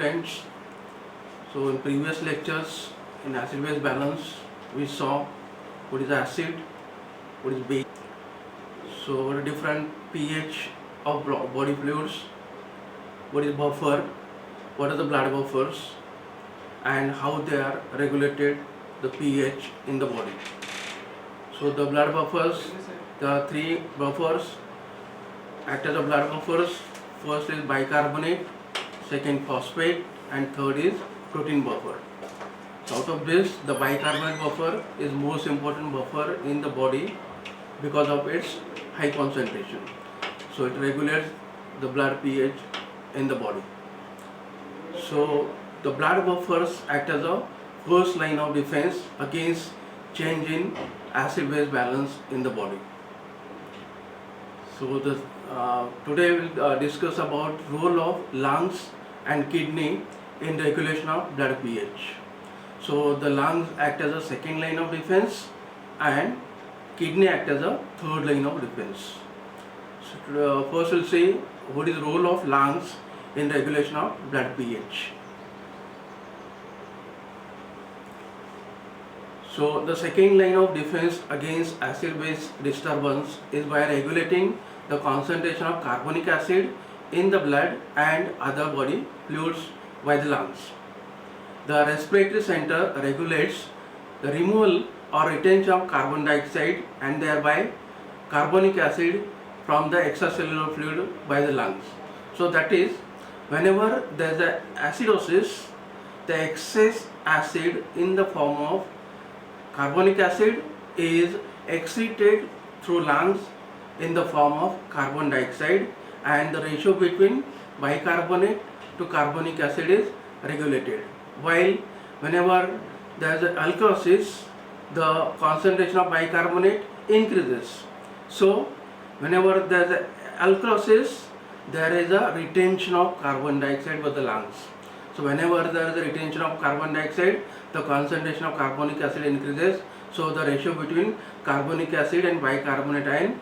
Friends, so in previous lectures in acid base balance we saw what is acid, what is base, so what are different pH of body fluids, what is buffer, what are the blood buffers and how they are regulated the pH in the body. So the blood buffers, there are three buffers act as a blood buffers. First is bicarbonate, second phosphate and third is protein buffer. So out of this, the bicarbonate buffer is most important buffer in the body because of its high concentration. So it regulates the blood pH in the body. So the blood buffers act as a first line of defense against change in acid base balance in the body. So today we will discuss about role of lungs and kidney in regulation of blood pH. So the lungs act as a second line of defense and kidney act as a third line of defense. So first we'll see what is the role of lungs in regulation of blood pH. So the second line of defense against acid base disturbance is by regulating the concentration of carbonic acid in the blood and other body fluids by the lungs. The respiratory center regulates the removal or retention of carbon dioxide and thereby carbonic acid from the extracellular fluid by the lungs. So that is, whenever there is a acidosis, the excess acid in the form of carbonic acid is excreted through lungs in the form of carbon dioxide, and the ratio between bicarbonate to carbonic acid is regulated. While whenever there is alkalosis, the concentration of bicarbonate increases. So whenever there is alkalosis, there is a retention of carbon dioxide by the lungs. So whenever there is a retention of carbon dioxide, the concentration of carbonic acid increases. So the ratio between carbonic acid and bicarbonate ion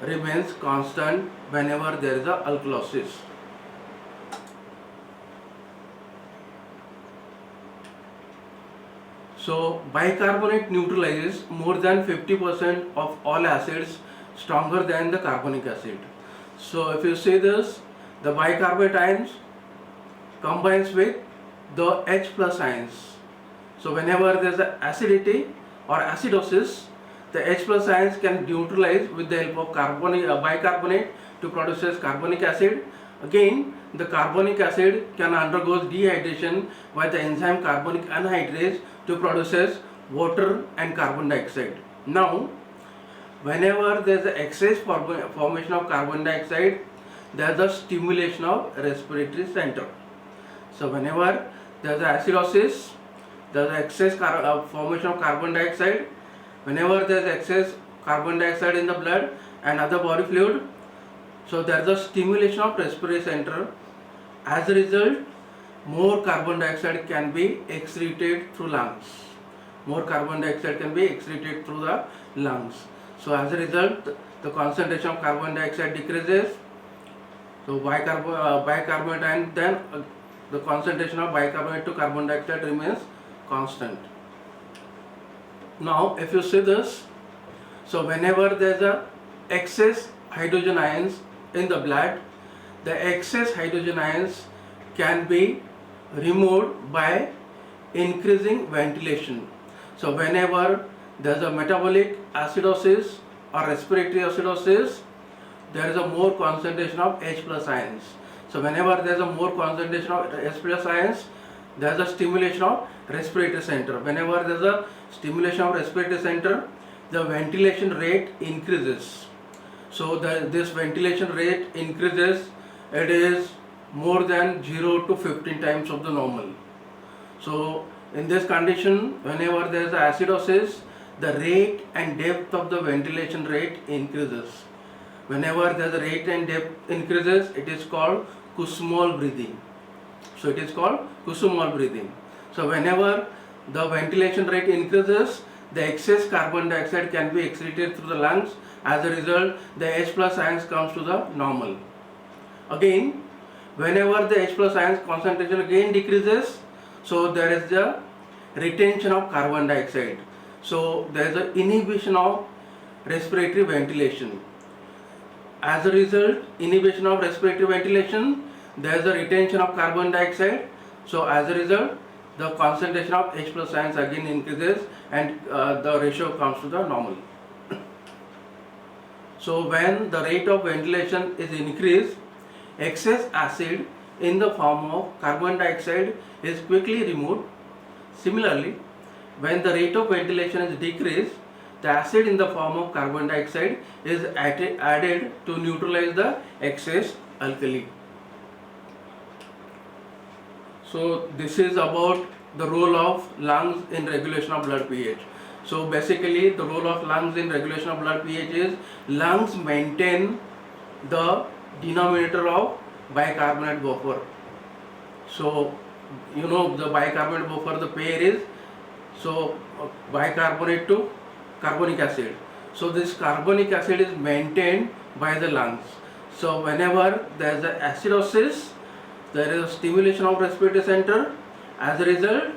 remains constant whenever there is a alkalosis. So bicarbonate neutralizes more than 50% of all acids stronger than the carbonic acid. So if you see this, the bicarbonate ions combines with the H plus ions. So whenever there is acidity or acidosis, the H plus ions can neutralize with the help of bicarbonate to produce carbonic acid. Again, the carbonic acid can undergo dehydration by the enzyme carbonic anhydrase to produce water and carbon dioxide. Now, whenever there is excess formation of carbon dioxide, there is a stimulation of respiratory center. So whenever there is acidosis, there is excess formation of carbon dioxide. Whenever there is excess carbon dioxide in the blood and other body fluid, so there is a stimulation of respiratory center. As a result, more carbon dioxide can be excreted through lungs. More carbon dioxide can be excreted through the lungs. So as a result, the concentration of carbon dioxide decreases. So bicarbonate and then the concentration of bicarbonate to carbon dioxide remains constant. Now if you see this, so whenever there is a excess hydrogen ions in the blood, the excess hydrogen ions can be removed by increasing ventilation. So whenever there is a metabolic acidosis or respiratory acidosis, there is a more concentration of H plus ions. So whenever there is a more concentration of H plus ions, there is a stimulation of respiratory center. Whenever there is a stimulation of respiratory center, the ventilation rate increases. So this ventilation rate increases, it is more than 0 to 15 times of the normal. So in this condition, whenever there is acidosis, the rate and depth of the ventilation rate increases. Whenever the rate and depth increases, it is called Kusumal breathing. So it is called Kusumal breathing. So whenever the ventilation rate increases, the excess carbon dioxide can be excreted through the lungs. As a result, the H plus ions comes to the normal. Again, Whenever the H plus ions concentration again decreases, so there is the retention of carbon dioxide. So there is an inhibition of respiratory ventilation. As a result, inhibition of respiratory ventilation, there is a retention of carbon dioxide. So as a result, the concentration of H plus ions again increases and the ratio comes to the normal. So when the rate of ventilation is increased, excess acid in the form of carbon dioxide is quickly removed. Similarly, when the rate of ventilation is decreased, the acid in the form of carbon dioxide is added to neutralize the excess alkali. So this is about the role of lungs in regulation of blood pH. So basically the role of lungs in regulation of blood pH is lungs maintain the denominator of bicarbonate buffer. So you know the bicarbonate buffer, the pair is bicarbonate to carbonic acid. So this carbonic acid is maintained by the lungs. So whenever there is acidosis, there is a stimulation of respiratory center. As a result,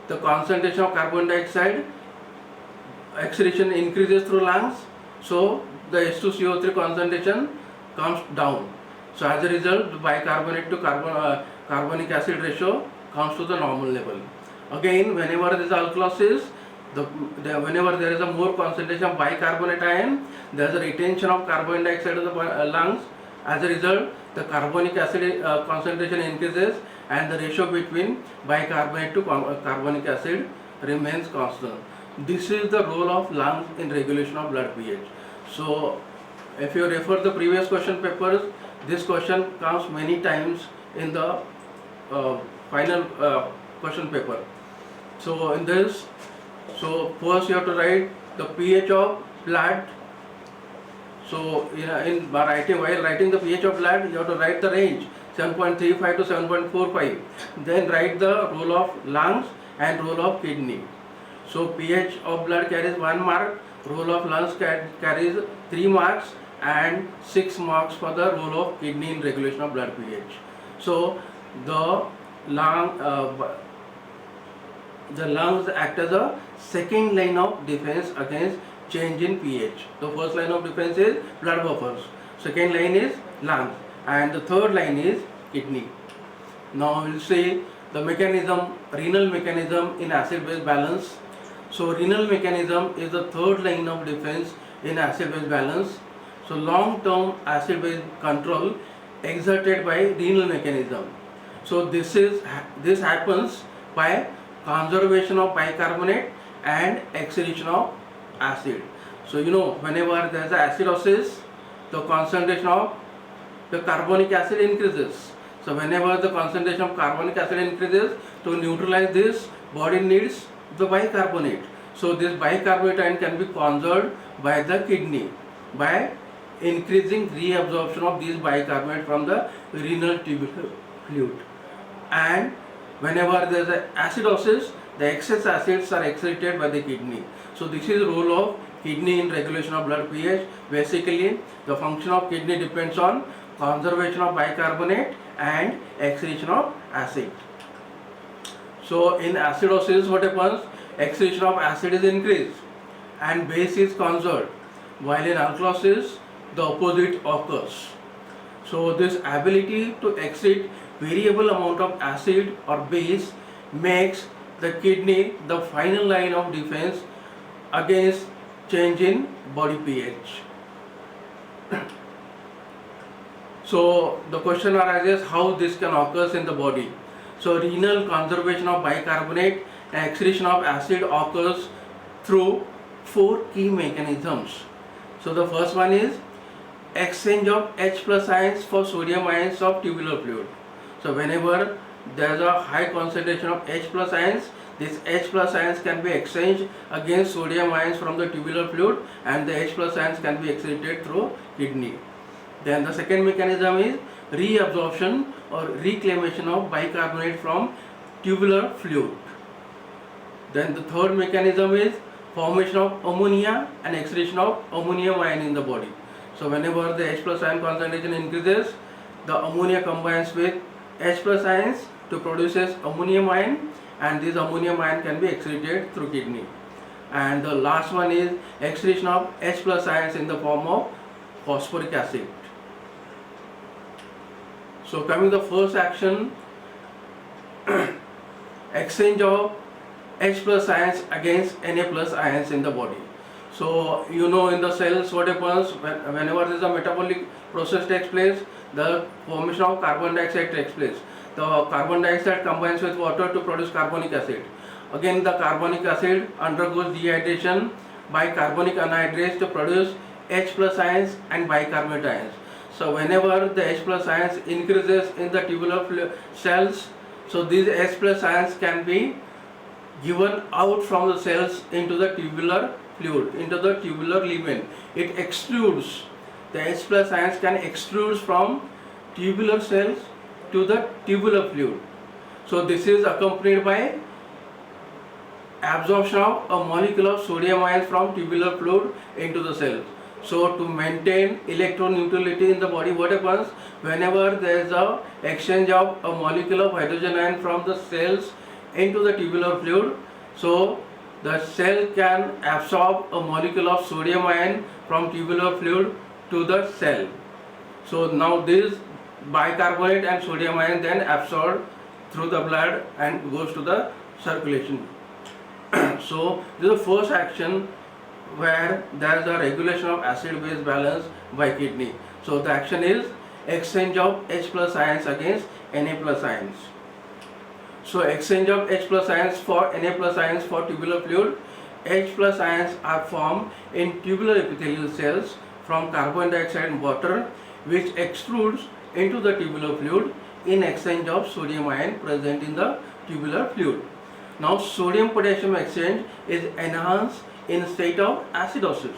the concentration of carbon dioxide exhalation increases through lungs. So the H2CO3 concentration comes down. So as a result, the bicarbonate to carbonic acid ratio comes to the normal level. Again, whenever there is alkalosis, whenever there is a more concentration of bicarbonate ion, there is a retention of carbon dioxide in the lungs. As a result, the carbonic acid concentration increases and the ratio between bicarbonate to carbonic acid remains constant. This is the role of lungs in regulation of blood pH. So if you refer the previous question papers, this question comes many times in the final question paper. So in this, so first you have to write the pH of blood. So while writing the pH of blood, you have to write the range 7.35 to 7.45. Then write the role of lungs and role of kidney. So pH of blood carries 1 mark, role of lungs carries 3 marks and 6 marks for the role of kidney in regulation of blood pH. So the lungs act as a second line of defense against change in pH. The first line of defense is blood buffers, second line is lungs, and the third line is kidney. Now we will see the mechanism, renal mechanism in acid-base balance. So renal mechanism is the third line of defense in acid-base balance. So long-term acid-base control exerted by renal mechanism. So this happens by conservation of bicarbonate and exhalation of acid. So you know, whenever there is acidosis, the concentration of the carbonic acid increases. So whenever the concentration of carbonic acid increases, to neutralize this, body needs the bicarbonate. So this bicarbonate ion can be conserved by the kidney by increasing reabsorption of these bicarbonate from the renal tubular fluid. And whenever there is acidosis, the excess acids are excreted by the kidney. So this is the role of kidney in regulation of blood pH. Basically, the function of kidney depends on conservation of bicarbonate and excretion of acid. So in acidosis, what happens? Excretion of acid is increased and base is conserved, while in alkalosis, the opposite occurs. So this ability to excrete variable amount of acid or base makes the kidney the final line of defense against change in body pH. So the question arises how this can occur in the body. So renal conservation of bicarbonate and excretion of acid occurs through 4 key mechanisms. So the first one is exchange of H plus ions for sodium ions of tubular fluid. So whenever there is a high concentration of H plus ions, these H plus ions can be exchanged against sodium ions from the tubular fluid, and the H plus ions can be excreted through kidney. Then the second mechanism is reabsorption or reclamation of bicarbonate from tubular fluid. Then the third mechanism is formation of ammonia and excretion of ammonium ion in the body. So whenever the H plus ion concentration increases, the ammonia combines with H plus ions to produces ammonium ion, and this ammonium ion can be excreted through kidney. And the last one is excretion of H plus ions in the form of phosphoric acid. So coming to the first action, exchange of H plus ions against Na plus ions in the body. So you know, in the cells what happens whenever there is a metabolic process takes place, the formation of carbon dioxide takes place. The carbon dioxide combines with water to produce carbonic acid. Again the carbonic acid undergoes dehydration by carbonic anhydrase to produce H plus ions and bicarbonate ions. So whenever the H plus ions increases in the tubular cells, so these H plus ions can be given out from the cells into the tubular fluid, into the tubular lumen. It extrudes, the H plus ions can extrude from tubular cells to the tubular fluid. So this is accompanied by absorption of a molecule of sodium ions from tubular fluid into the cells. So to maintain electroneutrality in the body, what happens whenever there is a exchange of a molecule of hydrogen ion from the cells into the tubular fluid, so the cell can absorb a molecule of sodium ion from tubular fluid to the cell. So now this bicarbonate and sodium ion then absorbed through the blood and goes to the circulation. So this is the first action where there is a regulation of acid-base balance by kidney. So the action is exchange of H plus ions against Na plus ions. So exchange of H plus ions for Na plus ions for tubular fluid. H plus ions are formed in tubular epithelial cells from carbon dioxide and water, which extrudes into the tubular fluid in exchange of sodium ion present in the tubular fluid. Now sodium potassium exchange is enhanced in state of acidosis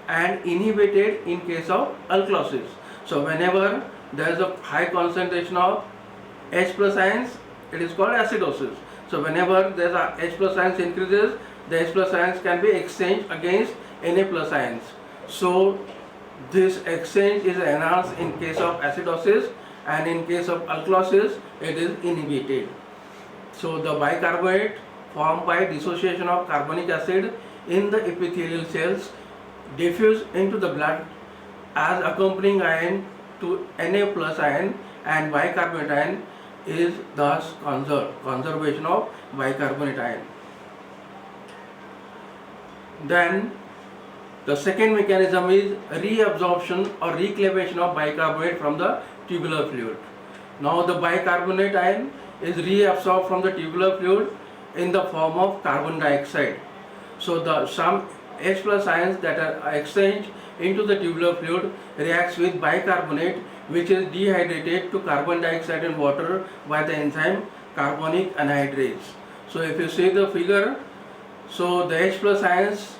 and inhibited in case of alkalosis. So whenever there is a high concentration of H plus ions, it is called acidosis. So whenever there is a H plus ions increases, the H plus ions can be exchanged against Na plus ions. So this exchange is enhanced in case of acidosis, and in case of alkalosis it is inhibited. So the bicarbonate formed by dissociation of carbonic acid in the epithelial cells diffuse into the blood as accompanying ion to Na plus ion, and bicarbonate ion is thus conservation of bicarbonate ion. Then the second mechanism is reabsorption or reclamation of bicarbonate from the tubular fluid. Now the bicarbonate ion is reabsorbed from the tubular fluid in the form of carbon dioxide. So the some H plus ions that are exchanged into the tubular fluid reacts with bicarbonate, which is dehydrated to carbon dioxide and water by the enzyme carbonic anhydrase. So if you see the figure, so the H plus ions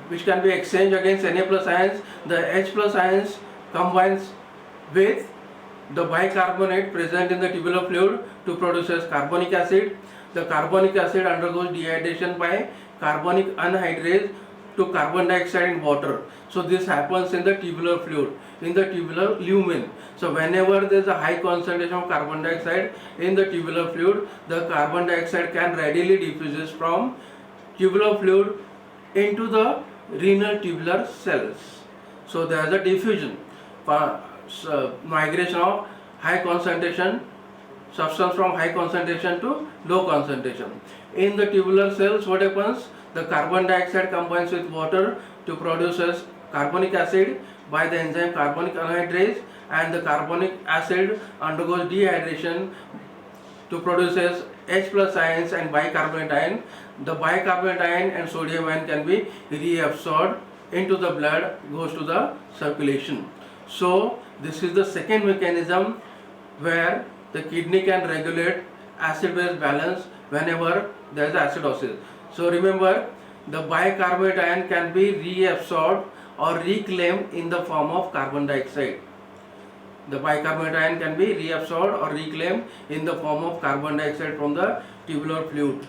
which can be exchanged against Na plus ions, the H plus ions combines with the bicarbonate present in the tubular fluid to produce carbonic acid. The carbonic acid undergoes dehydration by carbonic anhydrase to carbon dioxide and water. So this happens in the tubular fluid, in the tubular lumen. So whenever there is a high concentration of carbon dioxide in the tubular fluid, the carbon dioxide can readily diffuse from tubular fluid into the renal tubular cells. So there is a diffusion, migration of high concentration substance from high concentration to low concentration. In the tubular cells, what happens? The carbon dioxide combines with water to produce carbonic acid by the enzyme carbonic anhydrase, and the carbonic acid undergoes dehydration to produce H plus ions and bicarbonate ion. The bicarbonate ion and sodium ion can be reabsorbed into the blood, goes to the circulation. So this is the second mechanism where the kidney can regulate acid-base balance whenever there is acidosis. So remember, the bicarbonate ion can be reabsorbed or reclaimed in the form of carbon dioxide. The bicarbonate ion can be reabsorbed or reclaimed in the form of carbon dioxide from the tubular fluid.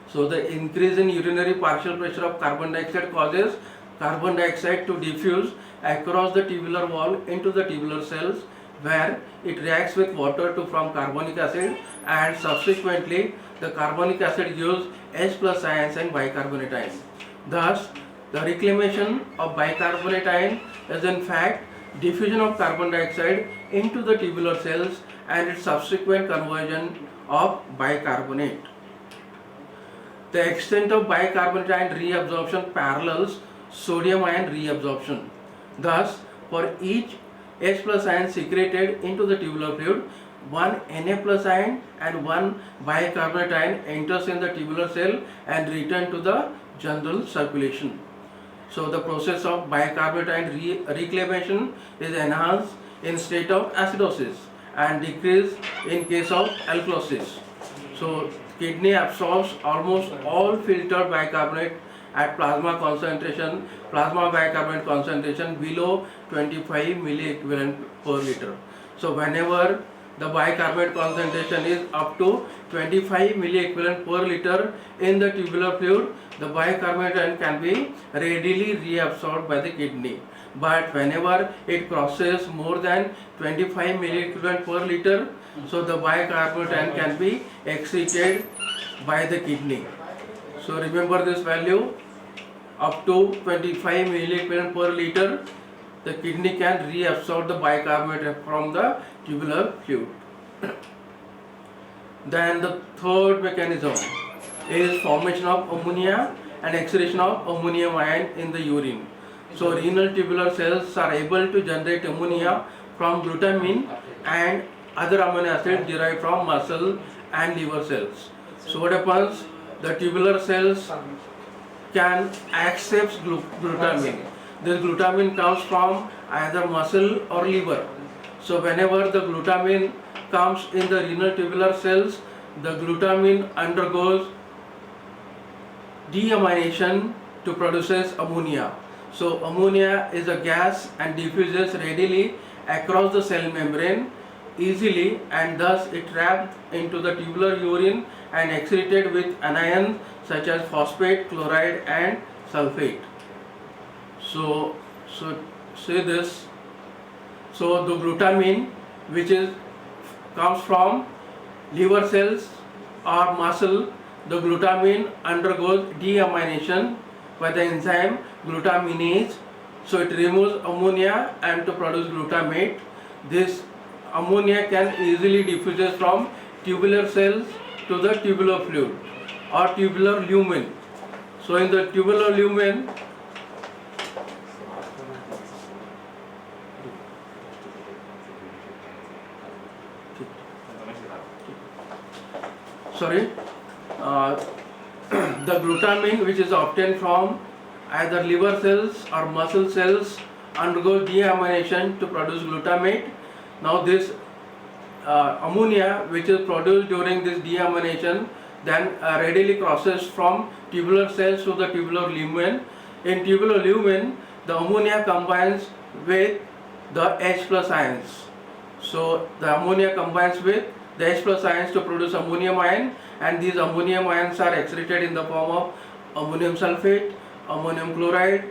So the increase in urinary partial pressure of carbon dioxide causes carbon dioxide to diffuse across the tubular wall into the tubular cells where it reacts with water to form carbonic acid, and subsequently the carbonic acid gives H plus ions and bicarbonate ion. Thus, the reclamation of bicarbonate ion is in fact diffusion of carbon dioxide into the tubular cells and its subsequent conversion of bicarbonate. The extent of bicarbonate ion reabsorption parallels sodium ion reabsorption. Thus, for each H plus ion secreted into the tubular fluid, one Na plus ion and one bicarbonate ion enters in the tubular cell and return to the general circulation. So the process of bicarbonate ion reclamation is enhanced in state of acidosis and decreased in case of alkalosis. So kidney absorbs almost all filtered bicarbonate at plasma bicarbonate concentration below 25 milliequivalent per liter. So whenever the bicarbonate concentration is up to 25 milliequivalent per liter in the tubular fluid, the bicarbonate ion can be readily reabsorbed by the kidney. But whenever it crosses more than 25 milliequivalent per liter, so the bicarbonate ion can be excreted by the kidney. So remember this value, up to 25 milliequivalent per liter, the kidney can reabsorb the bicarbonate from the tubular fluid. Then the third mechanism is formation of ammonia and excretion of ammonium ion in the urine. So renal tubular cells are able to generate ammonia from glutamine and other amino acids derived from muscle and liver cells. So what happens? The tubular cells can accept glutamine. This glutamine comes from either muscle or liver. So whenever the glutamine comes in the renal tubular cells, the glutamine undergoes deamination to produces ammonia. So ammonia is a gas and diffuses readily across the cell membrane easily, and thus it trapped into the tubular urine and excreted with anions such as phosphate, chloride and sulfate. So say this. So the glutamine which comes from liver cells or muscle, the glutamine undergoes deamination by the enzyme glutaminase. So it removes ammonia and to produce glutamate. This ammonia can easily diffuse from tubular cells to the tubular fluid or tubular lumen. So in the tubular lumen, the glutamine which is obtained from either liver cells or muscle cells undergoes deamination to produce glutamate. Now this ammonia which is produced during this deamination then readily crosses from tubular cells to the tubular lumen. In tubular lumen, the ammonia combines with the H plus ions. So the ammonia combines with the H plus ions to produce ammonium ion, and these ammonium ions are excreted in the form of ammonium sulfate, ammonium chloride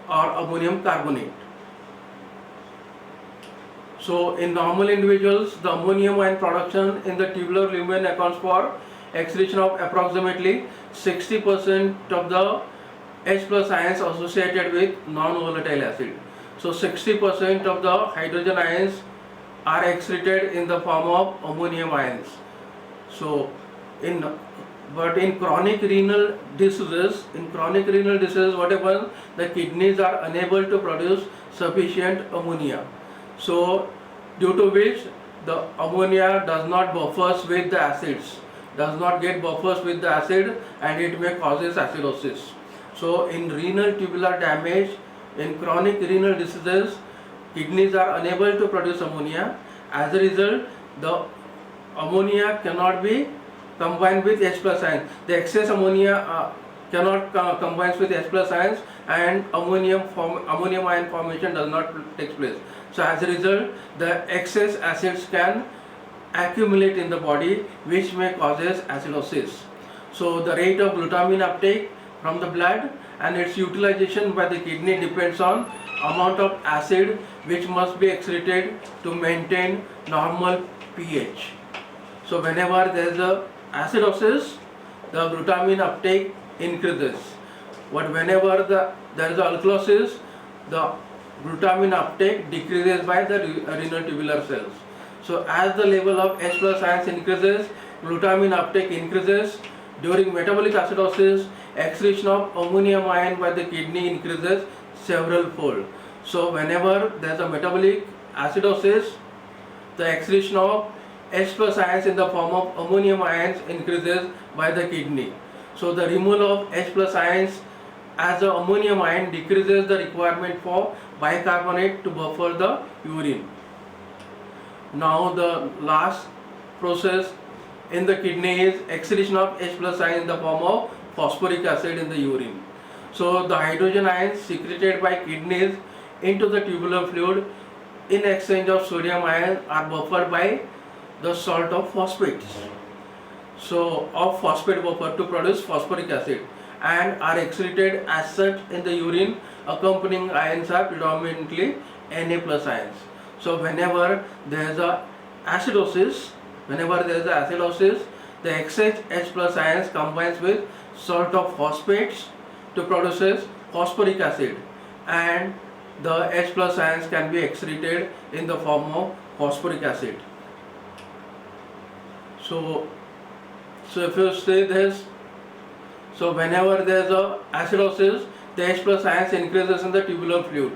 or ammonium carbonate. So in normal individuals, the ammonium ion production in the tubular lumen accounts for excretion of approximately 60% of the H plus ions associated with non-volatile acid. So 60% of the hydrogen ions are excreted in the form of ammonium ions. So in chronic renal diseases, what happens? The kidneys are unable to produce sufficient ammonia. So due to which the ammonia does not buffers with the acids, and it may causes acidosis. So in renal tubular damage, in chronic renal diseases, kidneys are unable to produce ammonia. As a result, the ammonia cannot be combined with H plus ions. The excess ammonia cannot combine with H plus ions, and ammonium ion formation does not take place. So as a result, the excess acids can accumulate in the body, which may causes acidosis. So the rate of glutamine uptake from the blood and its utilization by the kidney depends on amount of acid which must be excreted to maintain normal pH. So whenever there is a acidosis, the glutamine uptake increases. But whenever there is alkalosis, the glutamine uptake decreases by the renal tubular cells. So as the level of H plus ions increases, glutamine uptake increases. During metabolic acidosis, excretion of ammonium ion by the kidney increases several fold. So whenever there is a metabolic acidosis, the excretion of H plus ions in the form of ammonium ions increases by the kidney. So the removal of H plus ions as the ammonium ion decreases the requirement for bicarbonate to buffer the urine. Now the last process in the kidney is excretion of H plus ion in the form of phosphoric acid in the urine. So the hydrogen ions secreted by kidneys into the tubular fluid in exchange of sodium ion are buffered by the salt of phosphates. So of phosphate buffer to produce phosphoric acid and are excreted as such in the urine. Accompanying ions are predominantly Na plus ions. So whenever there is a acidosis, the excess H plus ions combines with salt of phosphates to produce phosphoric acid, and the H plus ions can be excreted in the form of phosphoric acid. So if you say this, so whenever there is a acidosis, the H plus ions increases in the tubular fluid.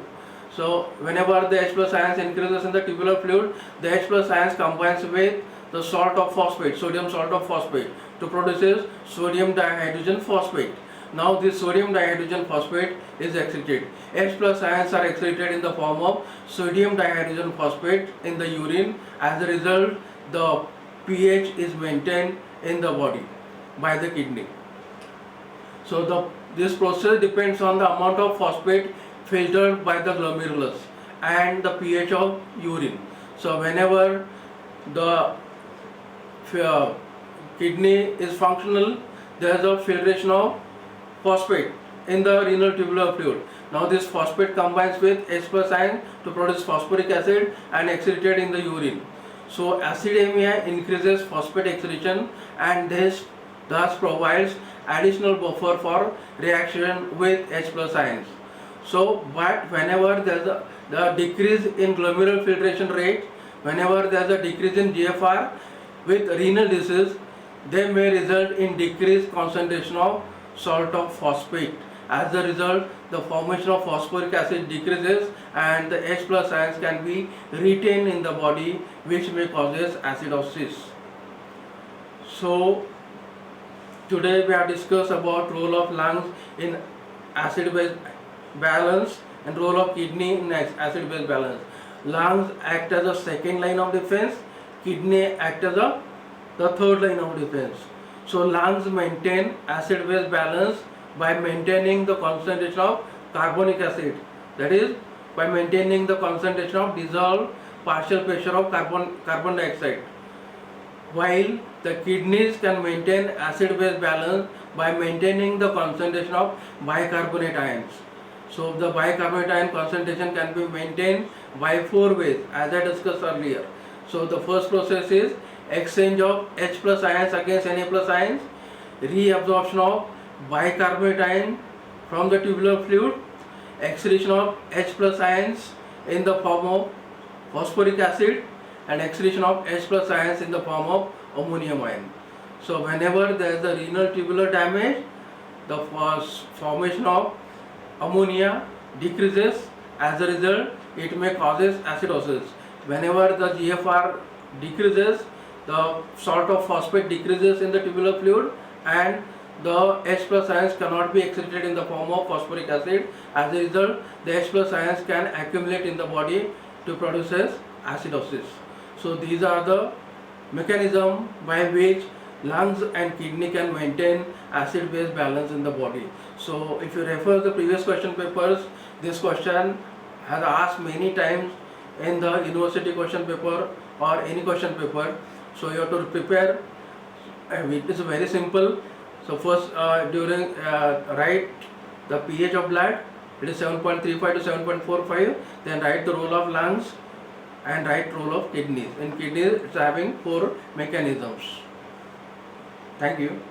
So whenever the H plus ions increases in the tubular fluid, the H plus ions combines with the salt of phosphate, sodium salt of phosphate, to produce sodium dihydrogen phosphate. Now this sodium dihydrogen phosphate is excreted. H plus ions are excreted in the form of sodium dihydrogen phosphate in the urine. As a result, the pH is maintained in the body by the kidney. So this process depends on the amount of phosphate filtered by the glomerulus and the pH of urine. So whenever the kidney is functional, there is a filtration of phosphate in the renal tubular fluid. Now this phosphate combines with H plus ion to produce phosphoric acid and excreted in the urine. So acidemia increases phosphate excretion, and this thus provides additional buffer for reaction with H plus ions. So but whenever there is the decrease in glomerular filtration rate, whenever there is a decrease in GFR with renal disease, they may result in decreased concentration of salt of phosphate. As a result, the formation of phosphoric acid decreases and the H plus ions can be retained in the body, which may causes acidosis. So today we have discussed about role of lungs in acid-base balance and role of kidney in acid-base balance. Lungs act as a second line of defense, kidney act as the third line of defense. So lungs maintain acid-base balance by maintaining the concentration of carbonic acid, that is by maintaining the concentration of dissolved partial pressure of carbon dioxide, while the kidneys can maintain acid-base balance by maintaining the concentration of bicarbonate ions. So the bicarbonate ion concentration can be maintained by four ways, as I discussed earlier. So the first process is exchange of H plus ions against Na plus ions, reabsorption of bicarbonate ion from the tubular fluid, excretion of H plus ions in the form of phosphoric acid, and excretion of H plus ions in the form of ammonium ion. So whenever there is a renal tubular damage, the formation of ammonia decreases. As a result, it may causes acidosis. Whenever the GFR decreases, the salt of phosphate decreases in the tubular fluid, and the H plus ions cannot be excreted in the form of phosphoric acid. As a result, the H plus ions can accumulate in the body to produce acidosis. So these are the mechanism by which lungs and kidney can maintain acid-base balance in the body. So if you refer the previous question papers, this question has asked many times in the university question paper or any question paper. So you have to prepare. It is very simple. So first write the pH of blood, it is 7.35 to 7.45. Then write the role of lungs and write role of kidneys. In kidneys, it's having 4 mechanisms. Thank you.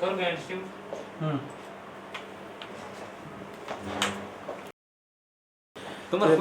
कौन गया institute तुम्हारा